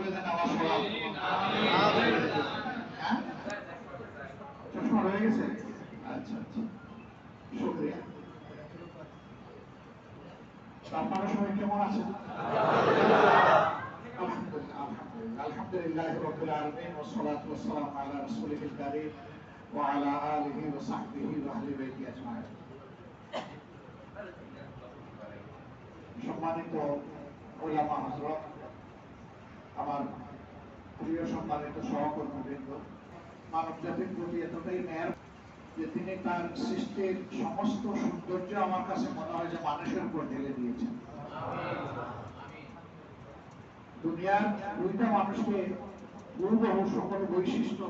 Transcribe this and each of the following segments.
বলে দেন আমার সবাই আমিন। হ্যাঁ, চশমা রয়ে গেছে। আচ্ছা আচ্ছা, শুকরিয়া। আপনারা সবাই কেমন আছেন? আলহামদুলিল্লাহ, আলহামদুলিল্লাহ, আলহামদুলিল্লাহ রাব্বিল আলামিন ওয়া সলাতু ওয়া সালামু আলা রাসূলিল কারীম ওয়া আলা আলিহি ওয়া সাহবিহি ওয়া আহলি বাইতি আজমাইন। সম্মানিত উলামা হযরত, আমার প্রিয় সম্মানিত সহকর্মীবৃন্দ, মানব জাতির প্রতি এতটাই মেহের যে তিনি তার সৃষ্টির সমস্ত সৌন্দর্য আমার কাছে মনে হয় যে মানুষের উপর ঢেলে দিয়েছেন। দুনিয়ার দুইটা মানুষকে হুবহু সকল বৈশিষ্ট্য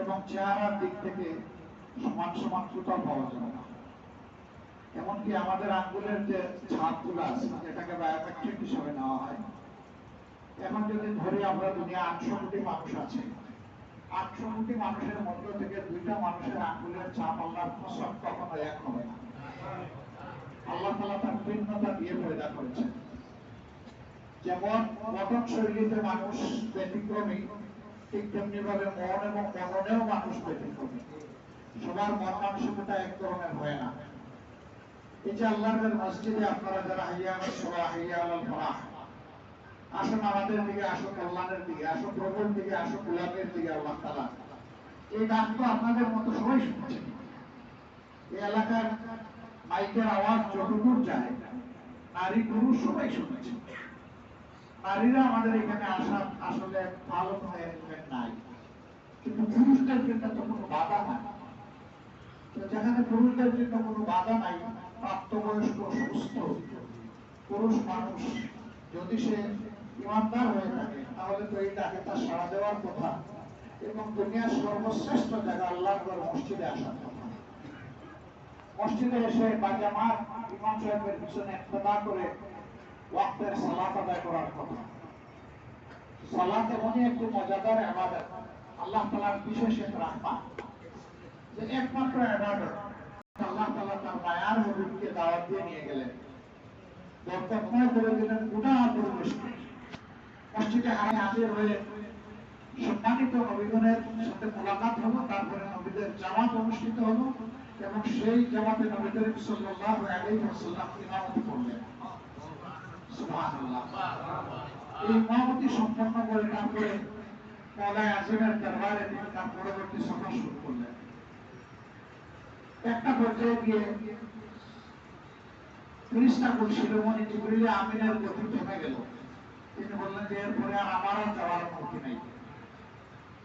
এবং চেহারার দিক থেকে সমান সমান কোথাও পাওয়া যাবে না। এমনকি আমাদের আঙ্গুলের যে ছাপগুলো আছে, যেটাকে বায়োমেট্রিক হিসাবে নেওয়া হয়, এখন যদি ধরি আমরা দুনিয়া 800 কোটি মানুষ আছে, 800 কোটি মানুষের মধ্য থেকে দুইটা মানুষের আঙ্গুলের ছাপ আল্লাহর কসম কখনো এক হবে না। আল্লাহ তাআলা তার ভিন্নতা দিয়ে পয়দা করেছেন। যেমন গঠন শৈলীতে মানুষ ব্যতিক্রমী, ঠিক তেমনি ভাবে মন এবং মননেও মানুষ ব্যতিক্রমী। সবার মন মানসিকতা এক ধরনের হয় না। এই যে আল্লাহর মসজিদে আপনারা যারা হাইয়া আলাস সালাহ, হাইয়া আলাল ফালাহ, আসুন আমাদের দিকে, আসো কল্যাণের দিকে, আসো প্রভুর দিকে, আসো গোলাপের দিকে, আল্লাহ তাআলা এই গান তো আপনাদের মতো সবাই শুনছে। এই এলাকার মাইকের আওয়াজ যতদূর যায়, নারী পুরুষ সবাই শুনেছে। নারীরা আমাদের এখানে আসা আসলে ভালো কোনো অ্যারেঞ্জমেন্ট নাই, কিন্তু পুরুষদের জন্য তো কোনো বাধা নাই। তো যেখানে পুরুষদের জন্য কোনো বাধা নাই, প্রাপ্তবয়স্ক সুস্থ পুরুষ মানুষ যদি সে ইমানদার হয়ে থাকে, তাহলে তো এই ডাকে তার সাড়া দেওয়ার কথা এবং দুনিয়ার সর্বশ্রেষ্ঠ জায়গা আল্লাহর ঘর মসজিদে আসার কথা। মসজিদে এসে বাজামাত ইমাম সাহেবের পিছনে ইক্তেদা করে ওয়াক্তের সালাত আদায় করার কথা। সালাত এমনই একটি মজাদার ইবাদত, আল্লাহ তাআলার বিশেষ এক রহমত, যে একমাত্র ইবাদত আল্লাহ তাআলা তার মায়ার হাবিবকে দাওয়াত দিয়ে নিয়ে গেলেন, বরকতময় করে দিলেন গোটা পরিবেশকে। মসজিদে হাজির হয়ে সম্মানিত নবীগণের সাথে মোলাকাত হলো, তারপরে নবীদের জামাত অনুষ্ঠিত হলো এবং সেই জামাতে নবী করিম সাল্লাল্লাহু আলাইহি ওয়াসাল্লাম ইমামতি করলেন। সুবহানাল্লাহ। এই ইমামতি সম্পন্ন করে তারপরে মওলায়ে আযমের দরবারে তিনি তার পরবর্তী সফর শুরু করলেন। একটা পর্যায়ে গিয়ে ফেরেশতাকুল শিরোমণি জিবরিল আমিনের গতি থেমে গেল। তিনি বললেন যে এরপরে আমার আর যাওয়ার অনুমতি নেই।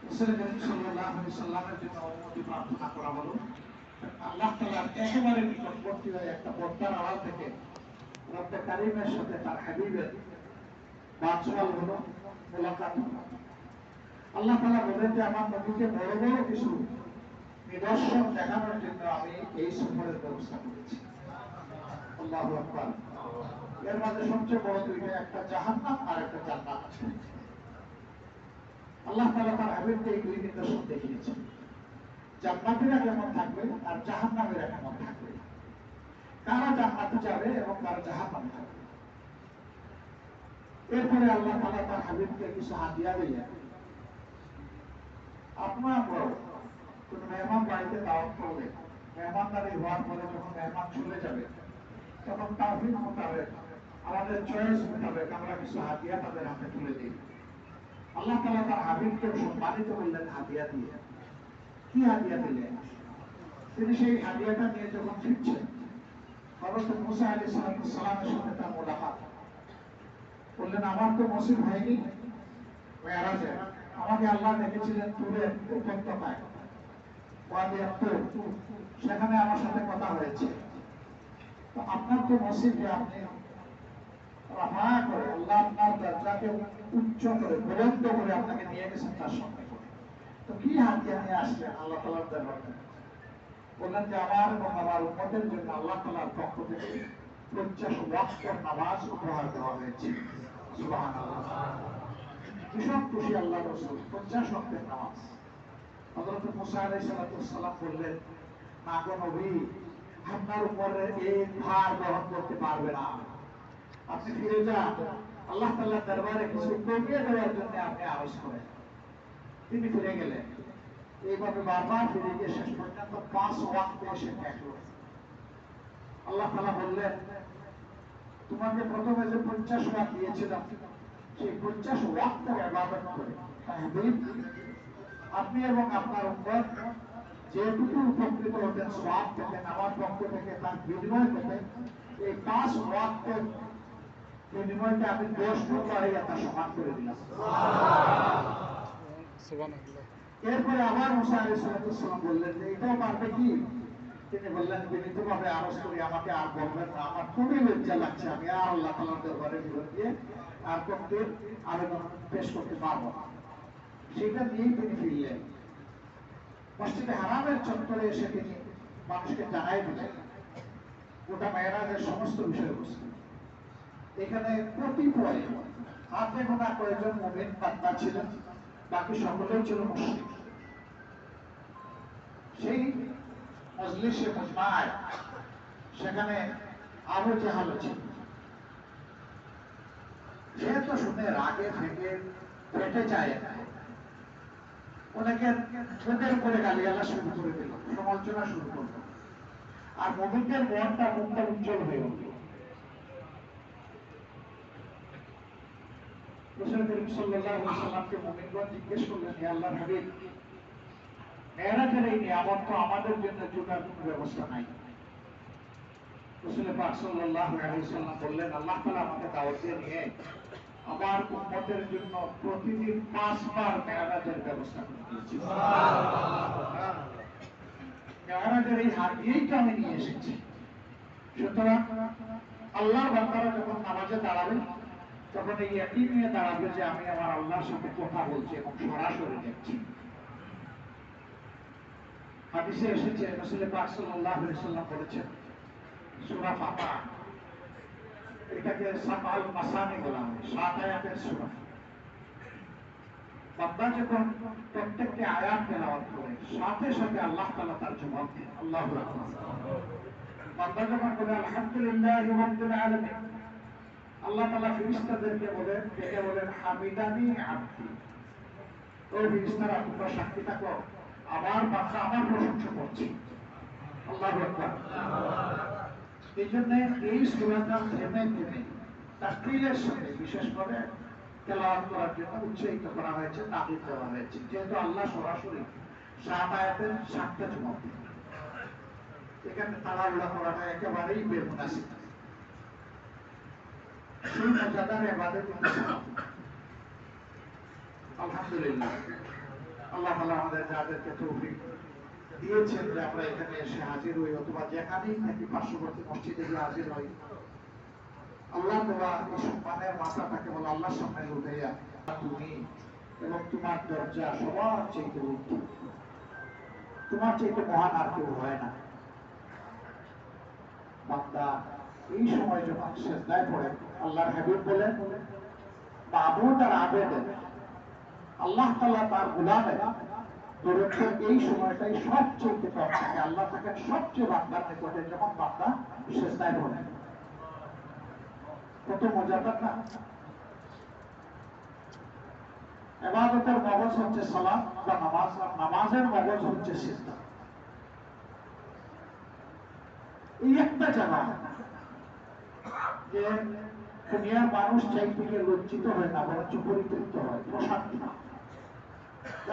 রাসূল করিম সাল্লাল্লাহু আলাইহি ওয়াসাল্লামের জন্য অনুমতি প্রার্থনা করা হলো। আল্লাহ তাআলার একেবারে নিকটবর্তী হয়ে একটা পর্দার আড়াল থেকে রব্বে কারীমের সাথে তার হাবিবের বাচল হলো, মোলাকাত হলো। আল্লাহ তাআলা বলেন যে আমার নবীকে বড় বড় কিছু নিদর্শন দেখানোর জন্য আমি এই সফরের ব্যবস্থা করেছি। আল্লাহু আকবার। এর মধ্যে সবচেয়ে বড় দুইটা, একটা জাহান্নাম আর একটা জান্নাত। আল্লাহ তাআলা তার হাবিবকে এই দুই নিদর্শন দেখিয়েছেন। জান্নাতীরা কেমন থাকবে আর জাহান্নামীরা কেমন থাকবে, কারা জান্নাতে যাবে এবং কারা জাহান্নামে যাবে। এরপরে আল্লাহ তাআলা তার হাবিবকে কিছু হাদিয়া দিলেন। আপনারা কোন মেহমান বাড়িতে দাওয়াত করলে, মেহমানদারি হওয়ার পরে যখন মেহমান চলে যাবে, তখন তাওফিক মোতাবেক, আমাদের চয়েস মোতাবেক আমরা কিছু হাদিয়া তাদের হাতে তুলে দিই। আল্লাহ তাআলা তার হাবিবকে সম্মানিত করলেন হাদিয়া দিয়ে। কি হাদিয়া দিলেন? তিনি সেই হাদিয়াটা নিয়ে যখন ফিরছেন, হযরত মুসা আলাইহিস সালামের সাথে তার মোলাকাত। বললেন, আমার তো নসিব হয়নি মেরাজে, আমাকে আল্লাহ ডেকেছিলেন তুরের উপত্যকায়, ওয়াদি তুর, সেখানে আমার সাথে কথা হয়েছে। তো আপনার তো নসিব যে আপনি রাফা করে, আল্লাহ আপনার দরজাকে উচ্চ করে, বুলন্দ করে আপনাকে নিয়ে গেছেন তার সঙ্গে করে। তো কি হাদিয়া নিয়ে আসলেন আল্লাহ তাআলার দরবারে? বললেন যে আমার এবং আমার উম্মতের জন্য আল্লাহ তাআলার পক্ষ থেকে 50 ওয়াক্তের নামাজ উপহার দেওয়া হয়েছে। সুবহানাল্লাহ। ভীষণ খুশি আল্লাহ রাসূল, 50 ওয়াক্তের নামাজ। হযরত মুসা আলাইহিস সালাম বললেন, না গো নবী, আপনার উপরে এই ভার বহন করতে পারবে না, আপনি ফিরে যান, আল্লাহ তাআলার দরবারে কিছু কমিয়ে দেওয়ার জন্য আপনি আরজ করেন। তিনি ফিরে গেলেন। এইভাবে বারবার ফিরে গিয়ে শেষ পর্যন্ত 5 ওয়াক্ত এসে ঠেকল। আল্লাহ তাআলা বললেন, তোমাকে প্রথমে যে 50 ওয়াক্ত দিয়েছিলাম সেই 50 ওয়াক্তের ইবাদত করে আপনি এবং আপনার উম্মত যেটুকু উপকৃত হতেন সওয়াব পেতেন আমার পক্ষ থেকে তার বিনিময় পেতেন, এই 5 ওয়াক্তের বিনিময়কে আমি 10 গুণ বাড়িয়ে তা সমান করে দিলাম। এরপরে আবার মুসা আলাইহিস সালাম বললেন যে এটাও পারবে কি? তিনি বললেন, বিনীতভাবে আরজ করি আমাকে আর বলবেন না, আমার খুবই লজ্জা লাগছে, আমি আর আল্লাহ তাআলার দরবারে বিরত দিয়ে আর করতে আবেদন পেশ করতে পারবো না। সেটা নিয়েই তিনি ফিরলেন। মসজিদে হারামের চত্বরে এসে তিনি মানুষকে জানাই দিলেন গোটা মেরাজের সমস্ত বিষয়বস্তু। এখানে কতিপয় হাতে গোনা কয়েকজন মুমিন বান্দা ছিলেন, বাকি সকলেই ছিল মুশরিক। সেই মজলিসে মুজমায় সেখানে আবু জাহাল ছিল। সে তো শুনে রাগে থেকে ফেটে যায় না, অনেকের ওদের করে গালিগালা শুরু করে দিল, সমালোচনা শুরু করল। আর মুমিনদের মনটা মুক্ত উজ্জ্বল হয়ে উঠল। রাসূল করিম সাল্লাল্লাহু আলাইহি ওয়াসাল্লামকে মুমিনগণ জিজ্ঞেস করলেন, হে আল্লাহর হাবিব, মেরাজের এই নিয়ামত তো আমাদের জন্য জুটার কোনো ব্যবস্থা নাই। রাসূল পাক সাল্লাল্লাহু আলাইহি ওয়াসাল্লাম বললেন, আল্লাহ তাআলা আমাকে দাওয়াত দিয়ে নিয়ে আমার উম্মতের জন্য প্রতিদিন 5 বার মেরাজের ব্যবস্থা করে দিয়েছেন। সুবহানাল্লাহ। মেরাজের এই হাদিয়াটা আমি নিয়ে এসেছি। সুতরাং আল্লাহর বান্দারা যখন নামাজে দাঁড়াবে তখন এই ইয়াকিন নিয়ে দাঁড়াবে যে আমি আমার আল্লাহর সাথে কথা বলছি এবং সরাসরি দেখছি। হাদিসে এসেছে রাসূল পাক সাল্লাল্লাহু আলাইহি ওয়াসাল্লাম বলেছেন, সূরা ফাতিহা এটাকে সামাল মাসানি বলা হয়, 7 আয়াতের সূরা। বান্দা যখন প্রত্যেকটি আয়াত তেলাওয়াত করে সাথে সাথে আল্লাহ তাআলা তার জবাব দেন। আল্লাহু আকবার। বান্দা যখন বলে আলহামদুলিল্লাহি রাব্বিল আলামিন, আল্লাহ তাআলা ফেরেশতাদেরকে বলেন, ডেকে বলেন, হামিদানি আবদি, ও ফেরেশতারা তোমরা সাক্ষী থাকো আমার বান্দা আমার প্রশংসা করছে। আল্লাহু আকবার। এই জন্য এই সূরাটা থেমে থেমে তাকবীরের সাথে বিশেষ করে তেলাওয়াত করার জন্য উৎসাহিত করা হয়েছে, তাকিদ দেওয়া হয়েছে, যেহেতু আল্লাহ সরাসরি 7 আয়াতের 7টা জবাব দেন। এখানে তাড়াহুড়া করাটা একেবারেই বেমুনাসিব। সেই মজাদার ইবাদত আলহামদুলিল্লাহ আল্লাহ তাআলা আমাদের যাদেরকে তৌফিক দিয়েছেন যে আমরা এখানে এসে হাজির হই অথবা যেখানেই থাকি পার্শ্ববর্তী মসজিদে গিয়ে হাজির হই, আল্লাহ তাআলা এই সম্মানের মাথাটাকে বলে আল্লাহর সামনে উঠাইয়া তুমি এবং তোমার দরজা সবার চাইতে উত্তম, তোমার চাইতে মহান আর কেউ হয় না। বান্দা এই সময় যখন সিজদায় পড়ে আল্লাহর হাবিব বলেন, মাবুদ আর আবেদ আল্লাহ তাআলা তার গোলামের দরুদের এই সময়টাই সবচেয়ে কম থাকে। আল্লাহ থাকেন সবচেয়ে বান্দার নিকটে যখন বান্দা সিজদায় পড়ে। কত মজাদার না? ইবাদতের মগজ হচ্ছে সালাত বা নামাজ, আর নামাজের মগজ হচ্ছে সিজদা। এই একটা জায়গা যে দুনিয়ার মানুষ চাই থেকে লজ্জিত হয় না, বরঞ্চ পরিতৃপ্ত হয়, প্রশান্তি না।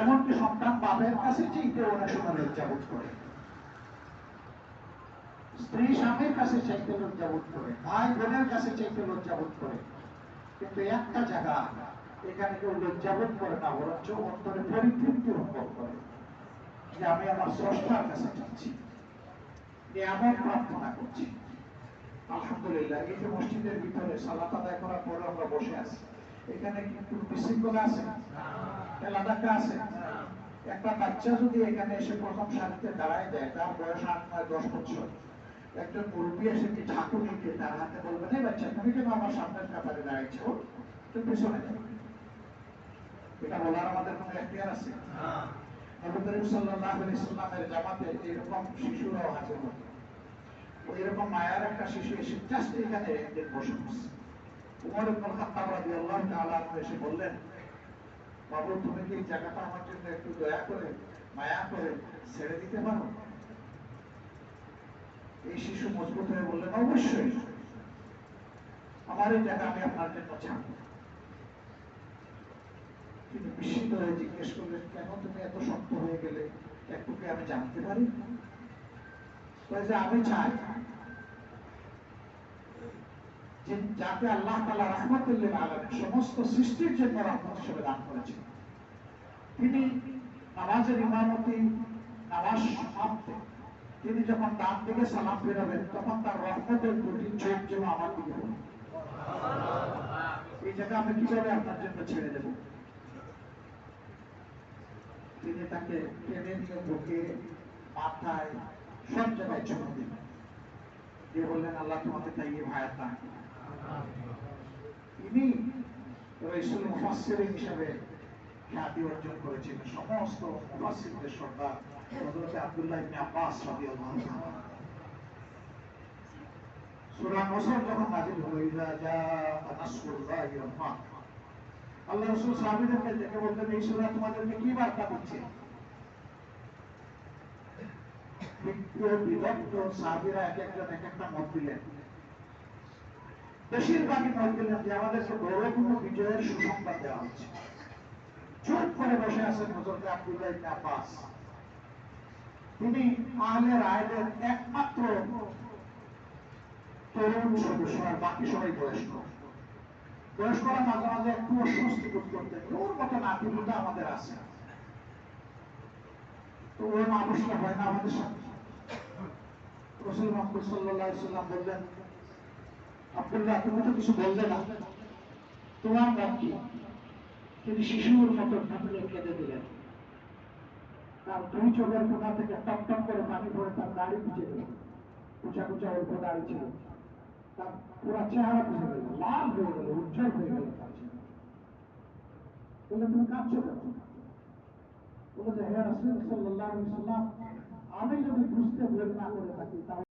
এমনকি সন্তান বাপের কাছে চাইতে অনেক সময় লজ্জা বোধ করে, স্ত্রী স্বামীর কাছে চাইতে লজ্জা বোধ করে, ভাই বোনের কাছে চাইতে লজ্জা বোধ করে। কিন্তু একটা জায়গা এখানে কেউ লজ্জা বোধ করে না, বরঞ্চ অন্তরে পরিতৃপ্তি অনুভব করে যে আমি আমার স্রষ্টার কাছে চাচ্ছি, নিয়ামত প্রার্থনা করছি। আলহামদুলিল্লাহ এই যে মসজিদের ভিতরে সালাত আদায় করার পরে আমরা বসে আছি, এখানে কিন্তু বিশৃঙ্খলা আছে, খেলাধুলা আছে। একটা বাচ্চা যদি এখানে এসে প্রথম সারিতে দাঁড়ায় দেয়, তার বয়স 8-9-10 বছর, একজন মুরব্বী এসে কি ঝাঁকু নিতে তার হাতে বলবেন, এই বাচ্চা তুমি কেন আমার সামনের কাতারে দাঁড়াইছো, তুমি পেছনে যাও। এটা বলার আমাদের কোনো এখতিয়ার আছে? নবী করিম সাল্লাল্লাহু আলাইহি ওয়াসাল্লামের জামাতে এরকম শিশুরাও হাজির হতো। এরকম মায়ার একটা শিশু এসে জাস্ট এখানে একদিন বসে বসছে, উমর ইবনে খাত্তাব রাদিয়াল্লাহু তাআলা আনহু এসে বললেন, বাবু তুমি কি এই জায়গাটা আমার জন্য একটু দয়া করে মায়া করে ছেড়ে দিতে পারো? এই শিশু মজবুত হয়ে বললেন, অবশ্যই, আমার এই জায়গা আমি আপনার জন্য ছাড়ব। তিনি বিস্মিত হয়ে জিজ্ঞেস করলেন, কেন তুমি এত শক্ত হয়ে গেলে, একটু কি আমি জানতে পারি? যে আমি চাই যে যাকে আল্লাহ তাআলা রাহমাতুল লিল আলামিন সমস্ত সৃষ্টির জন্য রহমত হিসেবে দান করেছেন, তিনি নামাজের ইমামতি, নামাজ সমাপ্তে তিনি যখন ডান দিকে সালাম ফেরাবেন তখন তার রহমতের দুটি চোখ যেন আমার দিকে পড়ে। এই জায়গা আমি কিভাবে আপনার জন্য ছেড়ে দেব? তিনি তাকে টেনে নিয়ে বুকে, মাথায়, সব জায়গায় চুমু দিলেন, দিয়ে বললেন, আল্লাহ তোমাকে তাইয়ে হায়াত দান করুন। তিনি রাসূল মুফাসসিরিন হিসেবে খ্যাতি অর্জন করেছিলেন। সমস্ত মুফাসসিরদের সর্দার হযরত আব্দুল্লাহ ইবনে আব্বাস রাদিয়াল্লাহু তাআলা। সূরা নসর যখন নাযিল হলো, ইযা জাআ নাসরুল্লাহি ওয়াল ফাত, আল্লাহ রাসূল সাহাবীদেরকে ডেকে বলতেন, এই সূরা তোমাদেরকে কি বার্তা দিচ্ছে? বিভক্ত সাহাবীরা এক একজন এক একটা মত দিলেন। বেশিরভাগই মত দিলেন যে আমাদেরকে গৌরবপূর্ণ বিজয়ের সুসংবাদ দেওয়া হচ্ছে। চুপ করে বসে আছেন হযরত আব্দুল্লাহ ইবনে আব্বাস। তিনি আহলে রায়দের একমাত্র তরুণ সদস্য, আর বাকি সবাই বয়স্ক। বয়স্করা মাঝে মাঝে একটু অস্বস্তি বোধ করতেন, ওর মতো নাতিপুতা আমাদের আছে, তো ওর মানুষটা হয় না আমাদের সাথে। রাসূল মুহাম্মদ সাল্লাল্লাহু আলাইহি ওয়াসাল্লাম বললেন, আব্দুল্লাহ তুমি তো কিছু বললে না, তোমার নাম কি? তিনি শিশুর মতো ঢাকলে কেঁদে দিলেন। তার দুই চোখের কোণা থেকে টপ টপ করে পানি পড়ে তার দাড়ি ভিজে গেল। কুচা কুচা অল্প দাড়ি ছিল, তার পুরো চেহারা ভিজে গেল, লাল হয়ে গেল, উজ্জ্বল হয়ে গেল তার চেহারা। বললেন, তুমি কাঁদছো কেন? বলে যে, হে রাসূল সাল্লাল্লাহু আলাইহি ওয়াসাল্লাম, আমি যদি বুঝতে ভুল না করে থাকি তাহলে